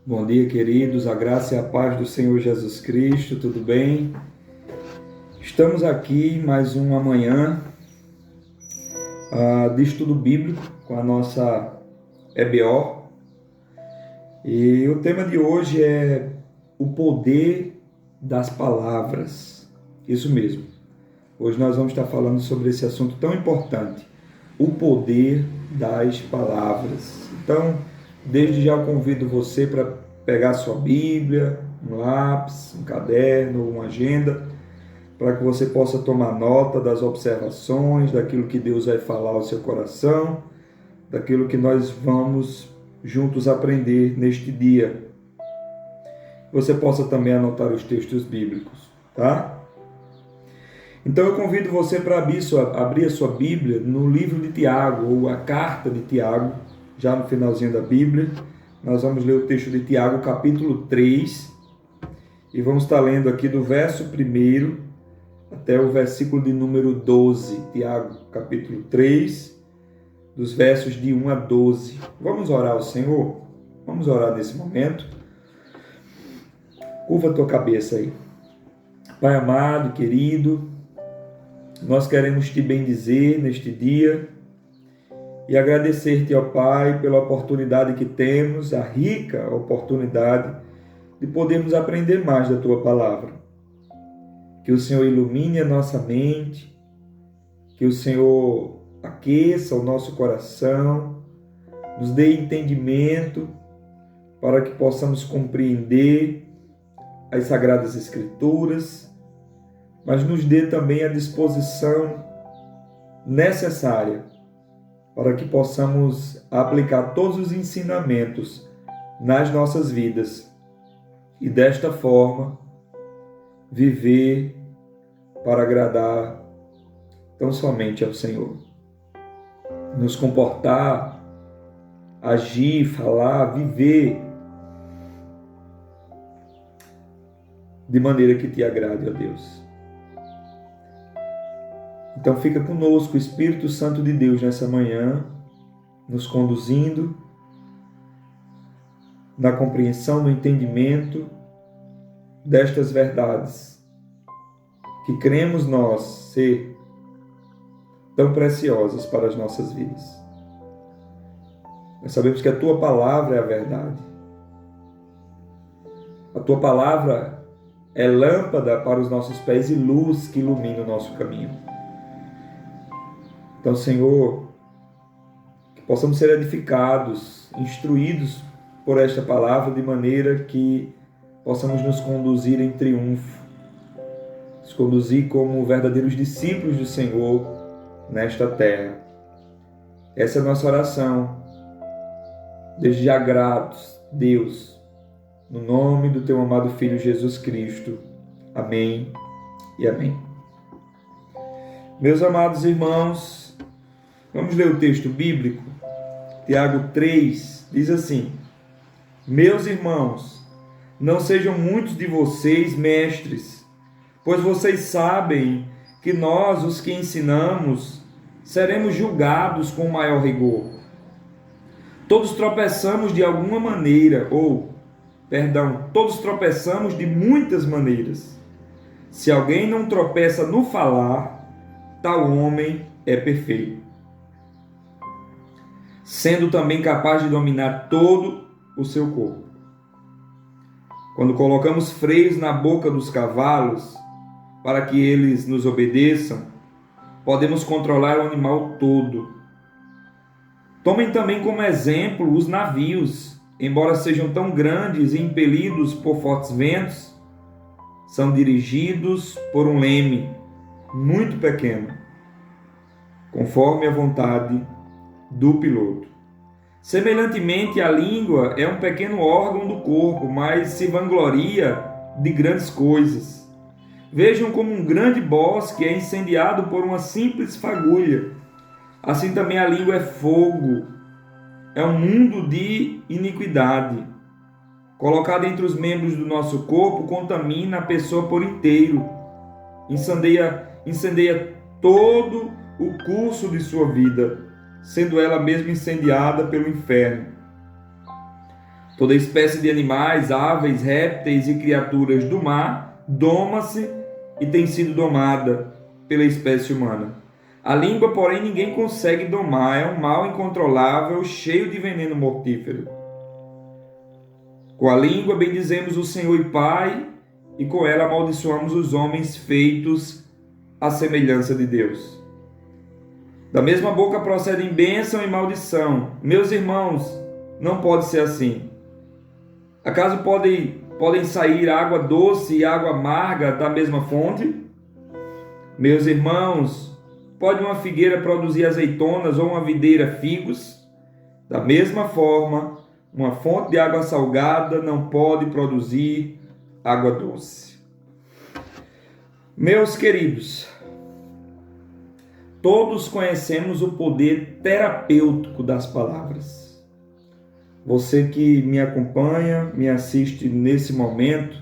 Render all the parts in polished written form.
Bom dia, queridos, a graça e a paz do Senhor Jesus Cristo, tudo bem? Estamos aqui mais uma manhã de estudo bíblico com a nossa EBO, e o tema de hoje é o poder das palavras. Isso mesmo, hoje nós vamos estar falando sobre esse assunto tão importante, o poder das palavras. Então, desde já eu convido você para pegar sua Bíblia, um lápis, um caderno, uma agenda, para que você possa tomar nota das observações, daquilo que Deus vai falar ao seu coração, daquilo que nós vamos juntos aprender neste dia. Você possa também anotar os textos bíblicos, tá? Então eu convido você para abrir a sua Bíblia no livro de Tiago, ou a carta de Tiago, já no finalzinho da Bíblia. Nós vamos ler o texto de Tiago, capítulo 3, e vamos estar lendo aqui do verso 1 até o versículo de número 12. Tiago, capítulo 3, dos versos de 1 a 12. Vamos orar ao Senhor? Vamos orar nesse momento? Curva a tua cabeça aí. Pai amado, querido, nós queremos te bendizer neste dia e agradecer-te, ó Pai, pela oportunidade que temos, a rica oportunidade de podermos aprender mais da Tua Palavra. Que o Senhor ilumine a nossa mente, que o Senhor aqueça o nosso coração, nos dê entendimento para que possamos compreender as Sagradas Escrituras, mas nos dê também a disposição necessária para que possamos aplicar todos os ensinamentos nas nossas vidas e desta forma viver para agradar tão somente ao Senhor. Nos comportar, agir, falar, viver de maneira que te agrade, ó Deus. Então fica conosco o Espírito Santo de Deus nessa manhã, nos conduzindo na compreensão, no entendimento destas verdades que cremos nós ser tão preciosas para as nossas vidas. Nós sabemos que a Tua Palavra é a verdade. A Tua Palavra é lâmpada para os nossos pés e luz que ilumina o nosso caminho. Então, Senhor, que possamos ser edificados, instruídos por esta palavra, de maneira que possamos nos conduzir em triunfo, nos conduzir como verdadeiros discípulos do Senhor nesta terra. Essa é a nossa oração, desde já gratos, Deus, no nome do Teu amado Filho Jesus Cristo. Amém e amém. Meus amados irmãos, vamos ler o texto bíblico. Tiago 3 diz assim: Meus irmãos, não sejam muitos de vocês mestres, pois vocês sabem que nós, os que ensinamos, seremos julgados com maior rigor. Todos tropeçamos de alguma maneira, todos tropeçamos de muitas maneiras. Se alguém não tropeça no falar, tal homem é perfeito, sendo também capaz de dominar todo o seu corpo. Quando colocamos freios na boca dos cavalos, para que eles nos obedeçam, podemos controlar o animal todo. Tomem também como exemplo os navios, embora sejam tão grandes e impelidos por fortes ventos, são dirigidos por um leme muito pequeno, conforme a vontade do piloto. Semelhantemente, a língua é um pequeno órgão do corpo, mas se vangloria de grandes coisas. Vejam como um grande bosque é incendiado por uma simples fagulha. Assim também a língua é fogo, é um mundo de iniquidade. Colocada entre os membros do nosso corpo, contamina a pessoa por inteiro. Incendeia todo o curso de sua vida, sendo ela mesma incendiada pelo inferno. Toda espécie de animais, aves, répteis e criaturas do mar doma-se e tem sido domada pela espécie humana. A língua, porém, ninguém consegue domar, é um mal incontrolável, cheio de veneno mortífero. Com a língua bendizemos o Senhor e Pai, e com ela amaldiçoamos os homens feitos à semelhança de Deus. Da mesma boca procedem bênção e maldição. Meus irmãos, não pode ser assim. Acaso podem sair água doce e água amarga da mesma fonte? Meus irmãos, pode uma figueira produzir azeitonas ou uma videira figos? Da mesma forma, uma fonte de água salgada não pode produzir água doce. Meus queridos, todos conhecemos o poder terapêutico das palavras. Você que me acompanha, me assiste nesse momento,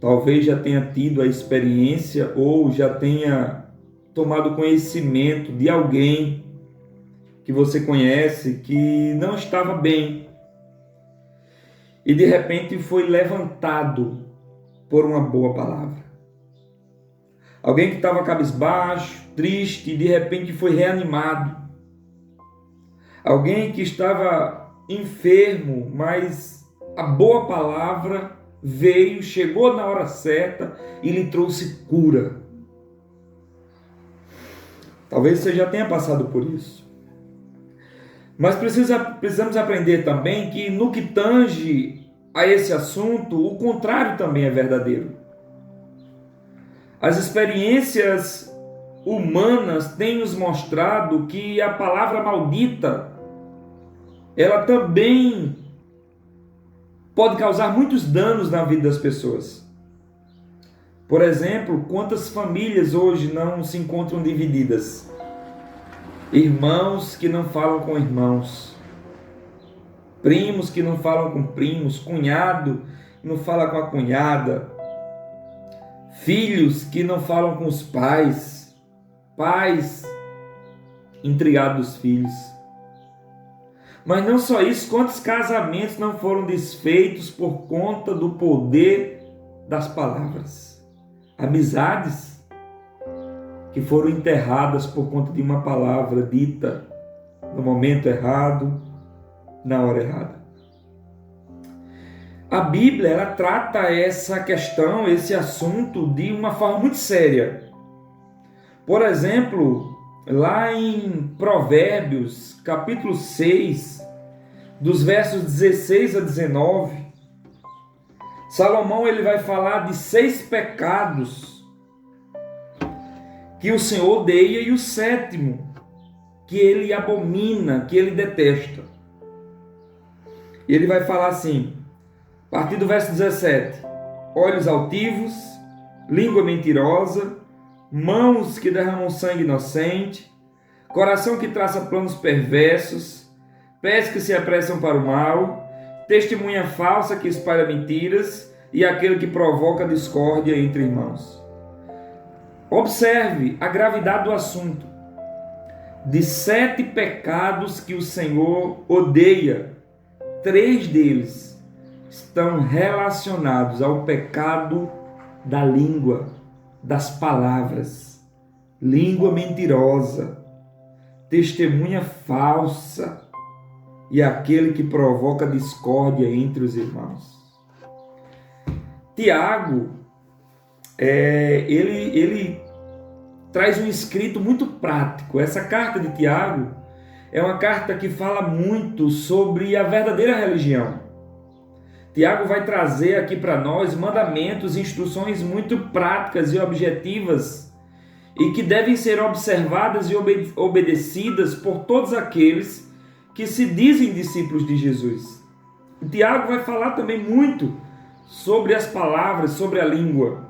talvez já tenha tido a experiência ou já tenha tomado conhecimento de alguém que você conhece que não estava bem e de repente foi levantado por uma boa palavra. Alguém que estava cabisbaixo, triste e de repente foi reanimado. Alguém que estava enfermo, mas a boa palavra veio, chegou na hora certa e lhe trouxe cura. Talvez você já tenha passado por isso. Mas precisamos aprender também que no que tange a esse assunto, o contrário também é verdadeiro. As experiências humanas têm nos mostrado que a palavra maldita, ela também pode causar muitos danos na vida das pessoas. Por exemplo, quantas famílias hoje não se encontram divididas? Irmãos que não falam com irmãos, primos que não falam com primos, cunhado que não fala com a cunhada, filhos que não falam com os pais, pais intrigados dos filhos. Mas não só isso, quantos casamentos não foram desfeitos por conta do poder das palavras? Amizades que foram enterradas por conta de uma palavra dita no momento errado, na hora errada. A Bíblia, ela trata essa questão, esse assunto de uma forma muito séria. Por exemplo, lá em Provérbios, capítulo 6, dos versos 16 a 19, Salomão ele vai falar de 6 pecados que o Senhor odeia e o 7º que ele abomina, que ele detesta. E ele vai falar assim, a partir do verso 17: olhos altivos, língua mentirosa, mãos que derramam sangue inocente, coração que traça planos perversos, pés que se apressam para o mal, testemunha falsa que espalha mentiras e aquele que provoca discórdia entre irmãos. Observe a gravidade do assunto. De 7 pecados que o Senhor odeia, 3 deles estão relacionados ao pecado da língua, das palavras. Língua mentirosa, testemunha falsa e aquele que provoca discórdia entre os irmãos. Tiago, ele traz um escrito muito prático. Essa carta de Tiago é uma carta que fala muito sobre a verdadeira religião. Tiago vai trazer aqui para nós mandamentos, instruções muito práticas e objetivas e que devem ser observadas e obedecidas por todos aqueles que se dizem discípulos de Jesus. Tiago vai falar também muito sobre as palavras, sobre a língua.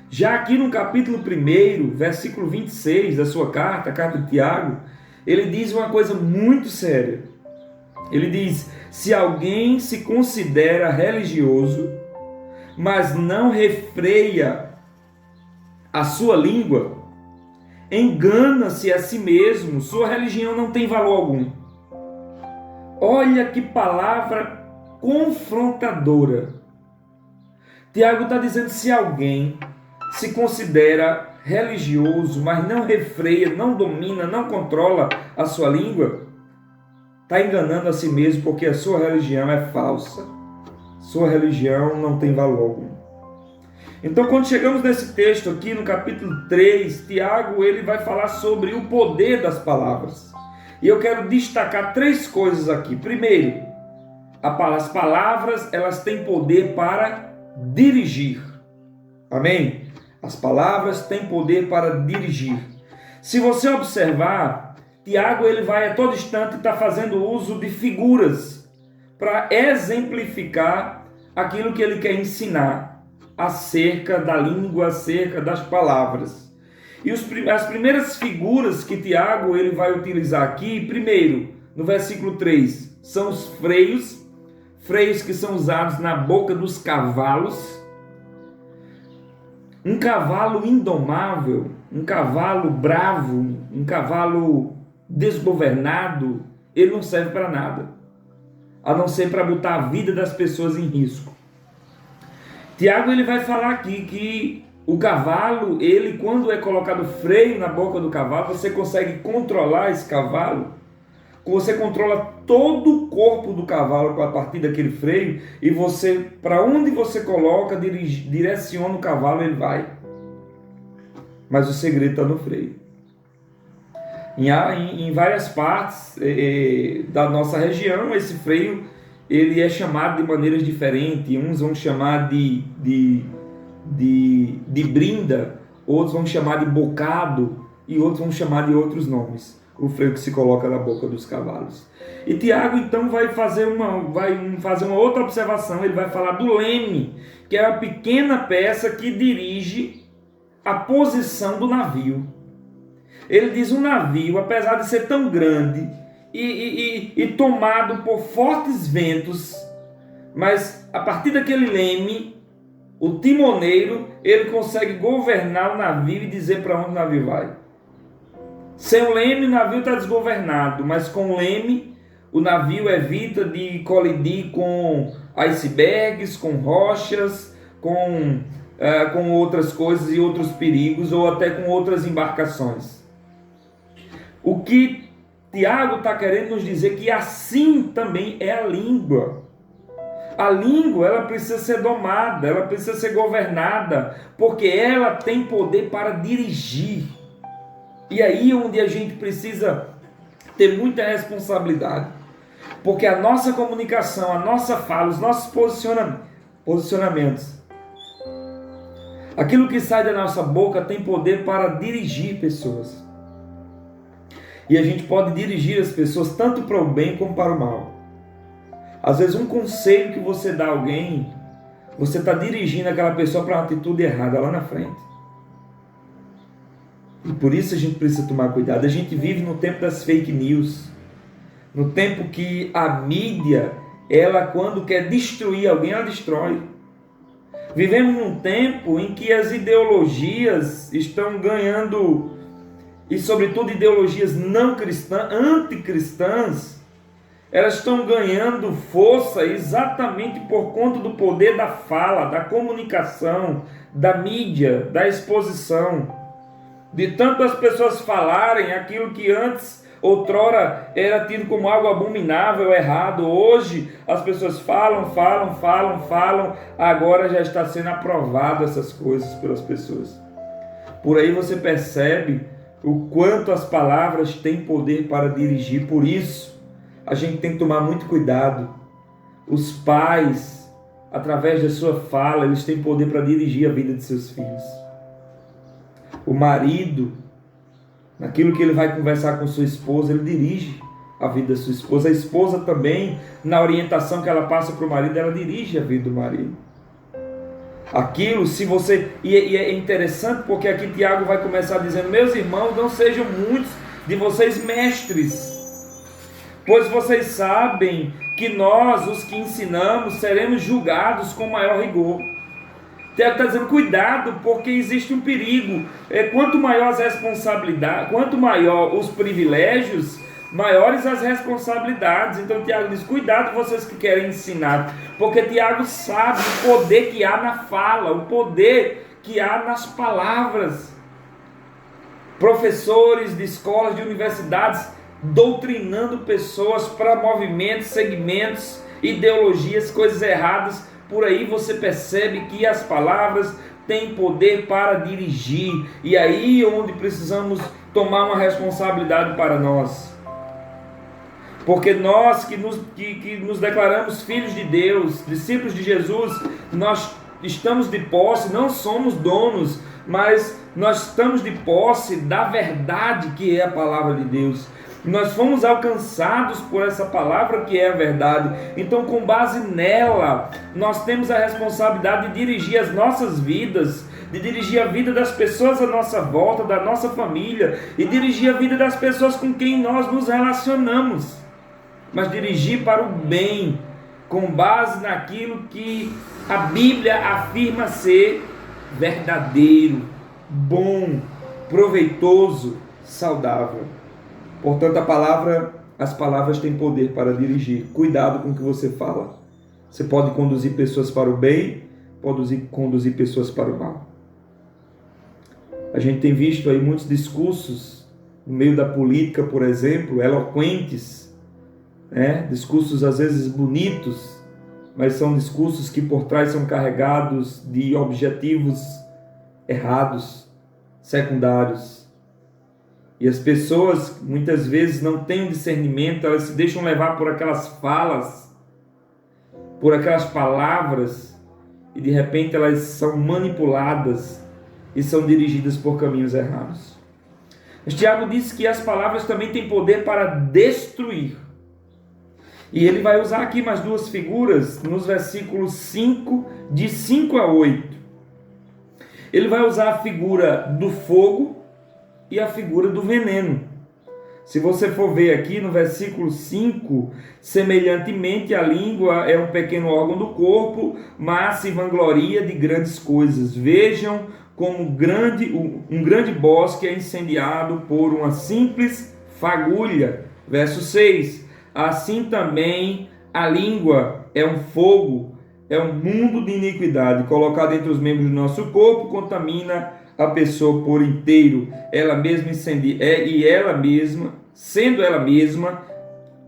Já aqui no capítulo 1, versículo 26 da sua carta, a carta de Tiago, ele diz uma coisa muito séria. Ele diz: se alguém se considera religioso, mas não refreia a sua língua, engana-se a si mesmo, sua religião não tem valor algum. Olha que palavra confrontadora. Tiago está dizendo: se alguém se considera religioso, mas não refreia, não domina, não controla a sua língua, está enganando a si mesmo, porque a sua religião é falsa. Sua religião não tem valor algum. Então, quando chegamos nesse texto aqui, no capítulo 3, Tiago ele vai falar sobre o poder das palavras. E eu quero destacar 3 coisas aqui. Primeiro, as palavras elas têm poder para dirigir. Amém? As palavras têm poder para dirigir. Se você observar, Tiago ele vai a todo instante estar fazendo uso de figuras para exemplificar aquilo que ele quer ensinar acerca da língua, acerca das palavras. E as primeiras figuras que Tiago ele vai utilizar aqui, primeiro, no versículo 3, são os freios que são usados na boca dos cavalos. Um cavalo indomável, um cavalo bravo, um cavalo desgovernado, ele não serve para nada, a não ser para botar a vida das pessoas em risco. Tiago ele vai falar aqui que o cavalo, ele quando é colocado freio na boca do cavalo, você consegue controlar esse cavalo, você controla todo o corpo do cavalo a partir daquele freio, e você, para onde você coloca, direciona o cavalo, ele vai. Mas o segredo está no freio. Em várias partes da nossa região, esse freio ele é chamado de maneiras diferentes. Uns vão chamar de brinda, outros vão chamar de bocado e outros vão chamar de outros nomes. O freio que se coloca na boca dos cavalos. E Tiago então vai fazer uma outra observação. Ele vai falar do leme, que é a pequena peça que dirige a posição do navio. Ele diz: um navio, apesar de ser tão grande e tomado por fortes ventos, mas a partir daquele leme, o timoneiro, ele consegue governar o navio e dizer para onde o navio vai. Sem o leme, o navio está desgovernado, mas com o leme, o navio evita de colidir com icebergs, com rochas, com outras coisas e outros perigos, ou até com outras embarcações. O que Tiago está querendo nos dizer que assim também é a língua. A língua, ela precisa ser domada, ela precisa ser governada, porque ela tem poder para dirigir. E aí é onde a gente precisa ter muita responsabilidade, porque a nossa comunicação, a nossa fala, os nossos posicionamentos, aquilo que sai da nossa boca tem poder para dirigir pessoas. E a gente pode dirigir as pessoas tanto para o bem como para o mal. Às vezes um conselho que você dá a alguém, você está dirigindo aquela pessoa para uma atitude errada lá na frente. E por isso a gente precisa tomar cuidado. A gente vive no tempo das fake news, no tempo que a mídia, ela quando quer destruir alguém, ela destrói. Vivemos num tempo em que as ideologias estão ganhando, e sobretudo ideologias não cristãs, anticristãs, elas estão ganhando força exatamente por conta do poder da fala, da comunicação, da mídia, da exposição. De tanto as pessoas falarem aquilo que antes, outrora, era tido como algo abominável, errado. Hoje as pessoas falam, agora já está sendo aprovado essas coisas pelas pessoas. Por aí você percebe o quanto as palavras têm poder para dirigir. Por isso, a gente tem que tomar muito cuidado. Os pais, através da sua fala, eles têm poder para dirigir a vida de seus filhos. O marido, naquilo que ele vai conversar com sua esposa, ele dirige a vida da sua esposa. A esposa também, na orientação que ela passa para o marido, ela dirige a vida do marido. Aquilo, se você... E é interessante porque aqui Tiago vai começar dizendo: meus irmãos, não sejam muitos de vocês mestres, pois vocês sabem que nós, os que ensinamos, seremos julgados com maior rigor. Tiago está dizendo: cuidado, porque existe um perigo. Quanto maior as responsabilidades, quanto maior os privilégios, maiores as responsabilidades. Então Tiago diz, cuidado vocês que querem ensinar, porque Tiago sabe o poder que há na fala, o poder que há nas palavras. Professores de escolas, de universidades, doutrinando pessoas para movimentos, segmentos, ideologias, coisas erradas. Por aí você percebe que as palavras têm poder para dirigir. E aí onde precisamos tomar uma responsabilidade para nós. Porque nós que nos declaramos filhos de Deus, discípulos de Jesus, nós estamos de posse, não somos donos, mas nós estamos de posse da verdade que é a palavra de Deus. Nós fomos alcançados por essa palavra que é a verdade. Então, com base nela, nós temos a responsabilidade de dirigir as nossas vidas, de dirigir a vida das pessoas à nossa volta, da nossa família, e dirigir a vida das pessoas com quem nós nos relacionamos. Mas dirigir para o bem, com base naquilo que a Bíblia afirma ser verdadeiro, bom, proveitoso, saudável. Portanto, as palavras têm poder para dirigir. Cuidado com o que você fala. Você pode conduzir pessoas para o bem, pode conduzir pessoas para o mal. A gente tem visto aí muitos discursos no meio da política, por exemplo, eloquentes, discursos às vezes bonitos, mas são discursos que por trás são carregados de objetivos errados, secundários. E as pessoas muitas vezes não têm discernimento, elas se deixam levar por aquelas falas, por aquelas palavras, e de repente elas são manipuladas e são dirigidas por caminhos errados. Mas Tiago diz que as palavras também têm poder para destruir. E ele vai usar aqui mais duas figuras nos versículos 5, de 5 a 8. Ele vai usar a figura do fogo e a figura do veneno. Se você for ver aqui no versículo 5, semelhantemente a língua é um pequeno órgão do corpo, mas se vangloria de grandes coisas. Vejam como um grande bosque é incendiado por uma simples fagulha. Verso 6, assim também a língua é um fogo, é um mundo de iniquidade, colocado entre os membros do nosso corpo, contamina a pessoa por inteiro. Ela mesma sendo ela mesma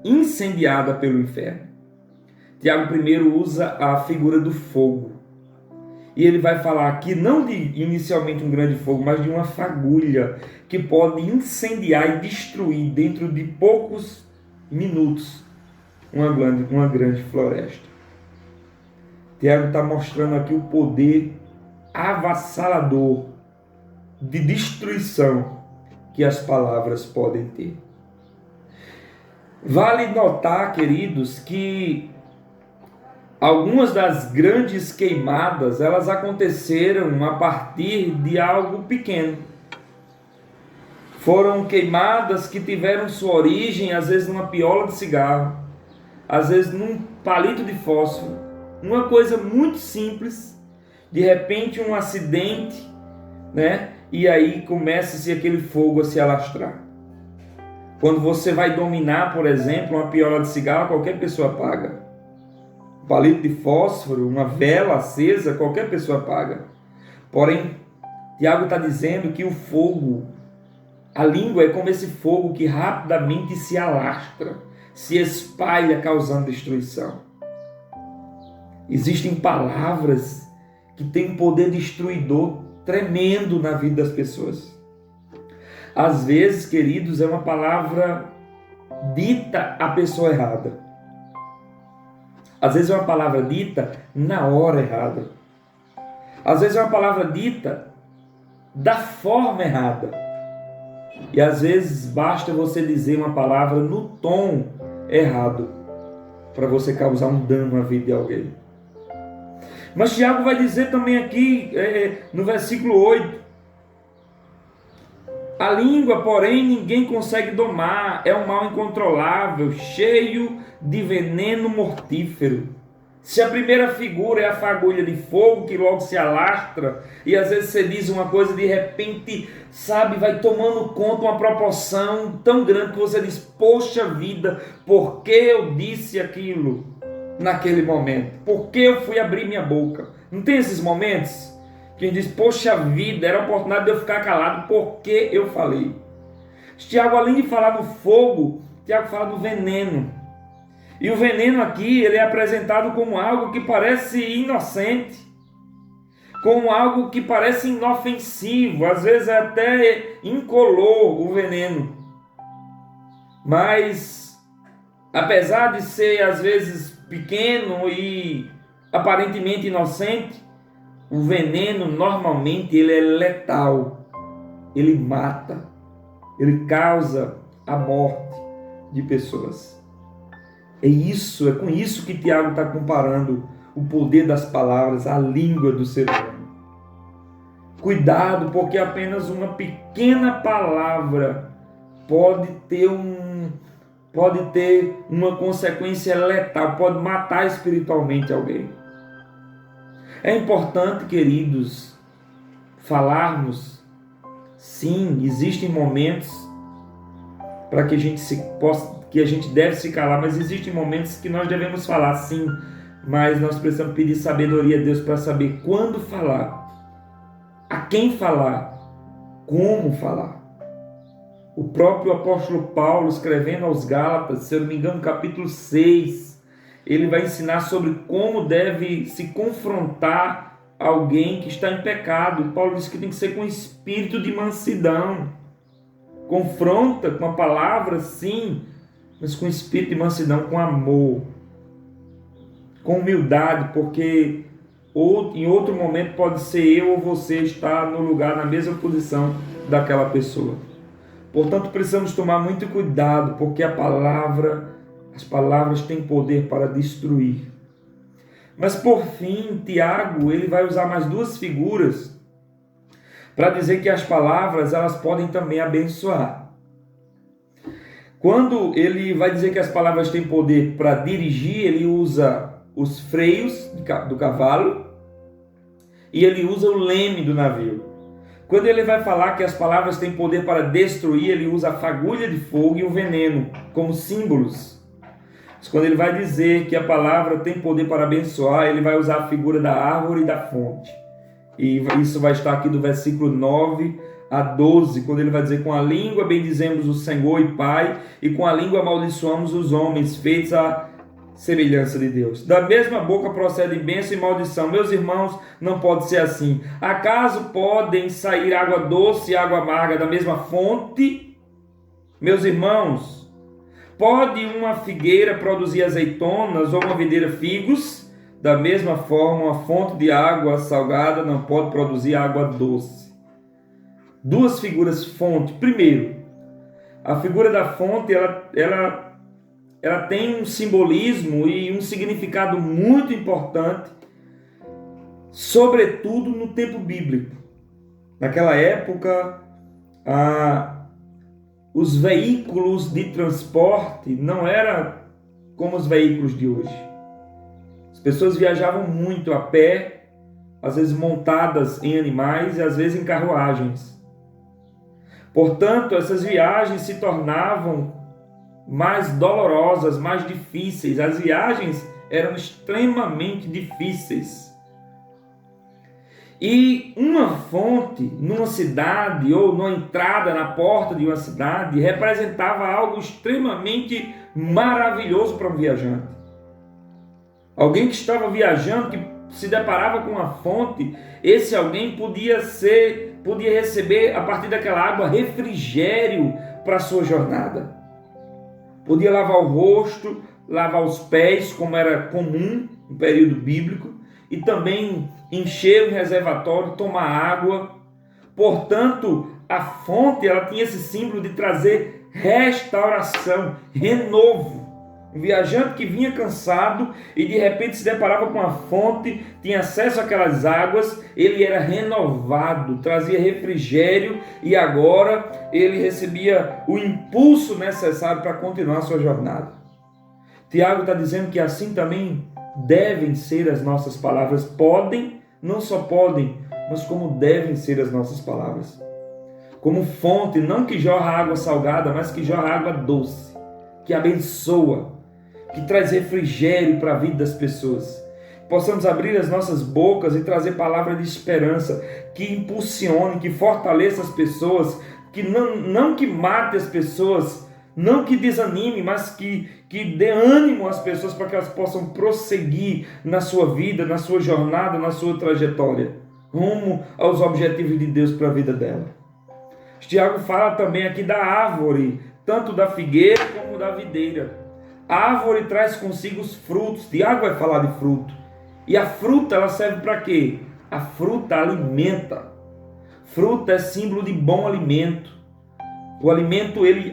incendiada pelo inferno. Tiago primeiro usa a figura do fogo. E ele vai falar aqui não de inicialmente um grande fogo, mas de uma fagulha que pode incendiar e destruir dentro de poucos minutos uma grande floresta. Tiago está mostrando aqui o poder avassalador de destruição que as palavras podem ter. Vale notar, queridos, que algumas das grandes queimadas, elas aconteceram a partir de algo pequeno. Foram queimadas que tiveram sua origem, às vezes numa piola de cigarro, às vezes num palito de fósforo, uma coisa muito simples, de repente um acidente, e aí começa-se aquele fogo a se alastrar. Quando você vai dominar, por exemplo, uma piola de cigarro, qualquer pessoa apaga. Um palito de fósforo, uma vela acesa, qualquer pessoa apaga. Porém, Tiago está dizendo que o fogo, a língua é como esse fogo que rapidamente se alastra, se espalha, causando destruição. Existem palavras que têm um poder destruidor tremendo na vida das pessoas. Às vezes, queridos, é uma palavra dita à pessoa errada. Às vezes é uma palavra dita na hora errada. Às vezes é uma palavra dita da forma errada. E às vezes basta você dizer uma palavra no tom errado para você causar um dano à vida de alguém. Mas Tiago vai dizer também aqui no versículo 8, a língua, porém, ninguém consegue domar, é um mal incontrolável, cheio de veneno mortífero. Se a primeira figura é a fagulha de fogo que logo se alastra e às vezes você diz uma coisa e de repente, sabe, vai tomando conta uma proporção tão grande que você diz, poxa vida, por que eu disse aquilo naquele momento? Por que eu fui abrir minha boca? Não tem esses momentos que a gente diz, poxa vida, era a oportunidade de eu ficar calado, por que eu falei? Tiago, além de falar do fogo, Tiago fala do veneno. E o veneno aqui, ele é apresentado como algo que parece inocente, como algo que parece inofensivo, às vezes é até incolor o veneno. Mas, apesar de ser às vezes pequeno e aparentemente inocente, o veneno normalmente ele é letal, ele mata, ele causa a morte de pessoas. É com isso que Tiago está comparando o poder das palavras à língua do ser humano. Cuidado, porque apenas uma pequena palavra pode ter uma consequência letal, pode matar espiritualmente alguém. É importante, queridos, falarmos. Sim, existem momentos para que a gente deve se calar, mas existem momentos que nós devemos falar, sim, mas nós precisamos pedir sabedoria a Deus para saber quando falar, a quem falar, como falar. O próprio apóstolo Paulo, escrevendo aos Gálatas, se eu não me engano, no capítulo 6, ele vai ensinar sobre como deve se confrontar alguém que está em pecado. Paulo diz que tem que ser com espírito de mansidão. Confronta com a palavra, sim, mas com espírito de mansidão, com amor, com humildade, porque em outro momento pode ser eu ou você estar no lugar, na mesma posição daquela pessoa. Portanto, precisamos tomar muito cuidado, porque as palavras têm poder para destruir. Mas por fim, Tiago, ele vai usar mais duas figuras para dizer que as palavras, elas podem também abençoar. Quando ele vai dizer que as palavras têm poder para dirigir, ele usa os freios do cavalo e ele usa o leme do navio. Quando ele vai falar que as palavras têm poder para destruir, ele usa a fagulha de fogo e o veneno como símbolos. Mas quando ele vai dizer que a palavra tem poder para abençoar, ele vai usar a figura da árvore e da fonte. E isso vai estar aqui do versículo 9 a 12, quando ele vai dizer, com a língua bendizemos o Senhor e Pai, e com a língua amaldiçoamos os homens, feitos à semelhança de Deus. Da mesma boca procedem bênção e maldição. Meus irmãos, não pode ser assim. Acaso podem sair água doce e água amarga da mesma fonte? Meus irmãos, pode uma figueira produzir azeitonas ou uma videira figos? Da mesma forma, uma fonte de água salgada não pode produzir água doce. Duas figuras fonte. Primeiro, a figura da fonte, ela tem um simbolismo e um significado muito importante, sobretudo no tempo bíblico. Naquela época, os veículos de transporte não eram como os veículos de hoje. As pessoas viajavam muito a pé, às vezes montadas em animais e às vezes em carruagens. Portanto, essas viagens se tornavam mais dolorosas, mais difíceis. As viagens eram extremamente difíceis. E uma fonte numa cidade ou numa entrada na porta de uma cidade representava algo extremamente maravilhoso para um viajante. Alguém que estava viajando, que se deparava com uma fonte, esse alguém podia receber a partir daquela água refrigério para a sua jornada. Podia lavar o rosto, lavar os pés, como era comum no período bíblico, e também encher um reservatório, tomar água. Portanto, a fonte ela tinha esse símbolo de trazer restauração, renovo. Um viajante que vinha cansado e de repente se deparava com a fonte, tinha acesso àquelas águas, ele era renovado, trazia refrigério e agora ele recebia o impulso necessário para continuar a sua jornada. Tiago está dizendo que assim também devem ser as nossas palavras. Podem, não só podem, mas como devem ser as nossas palavras. Como fonte, não que jorra água salgada, mas que jorra água doce, que abençoa, que traz refrigério para a vida das pessoas. Possamos abrir as nossas bocas e trazer palavras de esperança, que impulsione, que fortaleça as pessoas, que não que mate as pessoas, não que desanime, mas que dê ânimo às pessoas para que elas possam prosseguir na sua vida, na sua jornada, na sua trajetória, rumo aos objetivos de Deus para a vida dela. Tiago fala também aqui da árvore, tanto da figueira como da videira. A árvore traz consigo os frutos. Tiago vai falar de fruto. E a fruta, ela serve para quê? A fruta alimenta. Fruta é símbolo de bom alimento. O alimento ele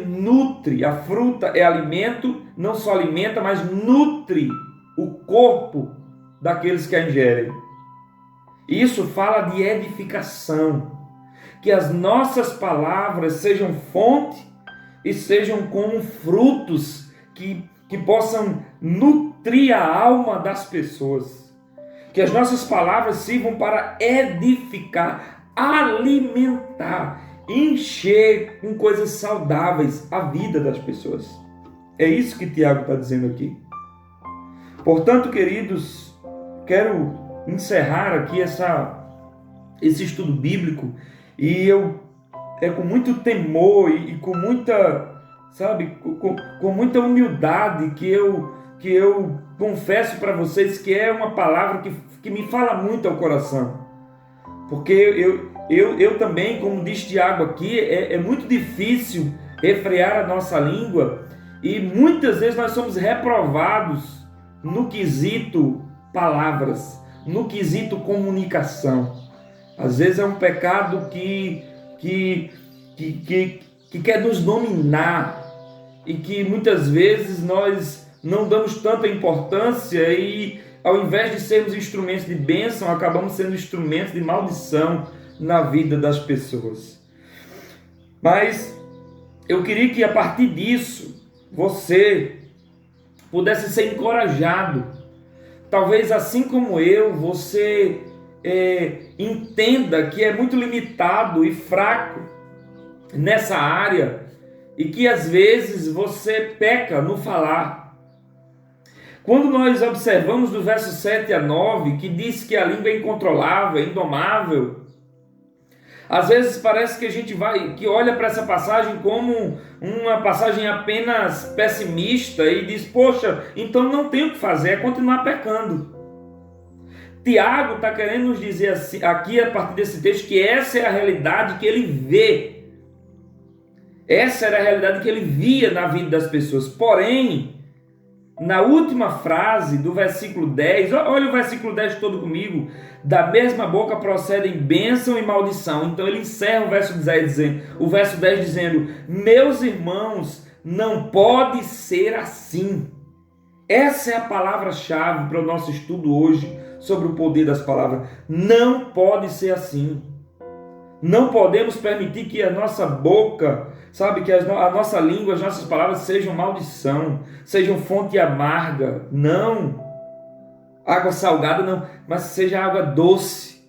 nutre. A fruta é alimento, não só alimenta, mas nutre o corpo daqueles que a ingerem. Isso fala de edificação. Que as nossas palavras sejam fonte e sejam como frutos que possam nutrir a alma das pessoas. Que as nossas palavras sirvam para edificar, alimentar, encher com coisas saudáveis a vida das pessoas. É isso que Tiago está dizendo aqui. Portanto, queridos, quero encerrar aqui esse estudo bíblico e com muito temor e com muita, com muita humildade que eu confesso para vocês que é uma palavra que me fala muito ao coração. Porque eu também, como diz Tiago aqui, é muito difícil refrear a nossa língua e muitas vezes nós somos reprovados no quesito palavras, no quesito comunicação. Às vezes é um pecado que quer nos dominar e que muitas vezes nós não damos tanta importância e ao invés de sermos instrumentos de bênção, acabamos sendo instrumentos de maldição na vida das pessoas. Mas eu queria que a partir disso você pudesse ser encorajado. Talvez assim como eu, você entenda que é muito limitado e fraco nessa área e que às vezes você peca no falar. Quando nós observamos do verso 7 a 9, que diz que a língua é incontrolável, é indomável, às vezes parece que a gente que olha para essa passagem como uma passagem apenas pessimista e diz, poxa, então não tem o que fazer, é continuar pecando. Tiago está querendo nos dizer assim, aqui a partir desse texto, que essa é a realidade que ele vê. Essa era a realidade que ele via na vida das pessoas. Porém, na última frase do versículo 10, olha o versículo 10 todo comigo, da mesma boca procedem bênção e maldição. Então ele encerra o verso 10 dizendo, meus irmãos, não pode ser assim. Essa é a palavra-chave para o nosso estudo hoje sobre o poder das palavras. Não pode ser assim. Não podemos permitir que a nossa boca, que a nossa língua, as nossas palavras sejam maldição, sejam fonte amarga. Não. Água salgada não, mas seja água doce,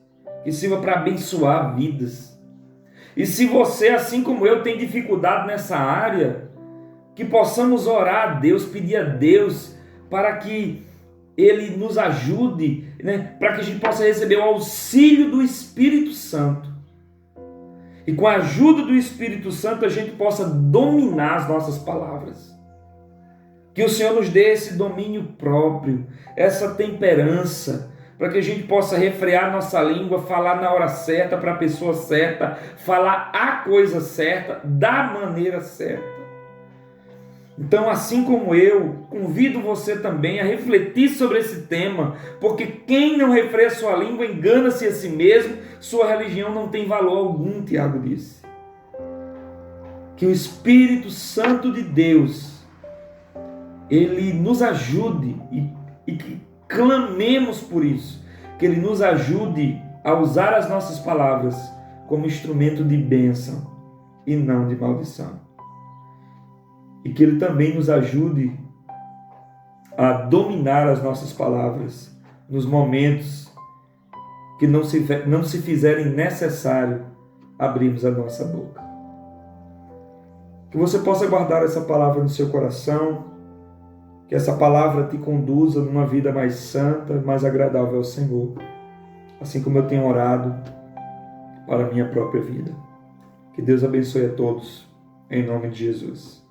que sirva para abençoar vidas. E se você, assim como eu, tem dificuldade nessa área, que possamos orar a Deus, pedir a Deus para que Ele nos ajude, para que a gente possa receber o auxílio do Espírito Santo. E com a ajuda do Espírito Santo a gente possa dominar as nossas palavras. Que o Senhor nos dê esse domínio próprio, essa temperança, para que a gente possa refrear nossa língua, falar na hora certa, para a pessoa certa, falar a coisa certa, da maneira certa. Então, assim como eu, convido você também a refletir sobre esse tema, porque quem não refreia sua língua engana-se a si mesmo, sua religião não tem valor algum, Tiago disse. Que o Espírito Santo de Deus, Ele nos ajude e que clamemos por isso, que Ele nos ajude a usar as nossas palavras como instrumento de bênção e não de maldição. E que Ele também nos ajude a dominar as nossas palavras nos momentos que não se fizerem necessário abrirmos a nossa boca. Que você possa guardar essa palavra no seu coração, que essa palavra te conduza numa vida mais santa, mais agradável ao Senhor, assim como eu tenho orado para a minha própria vida. Que Deus abençoe a todos, em nome de Jesus.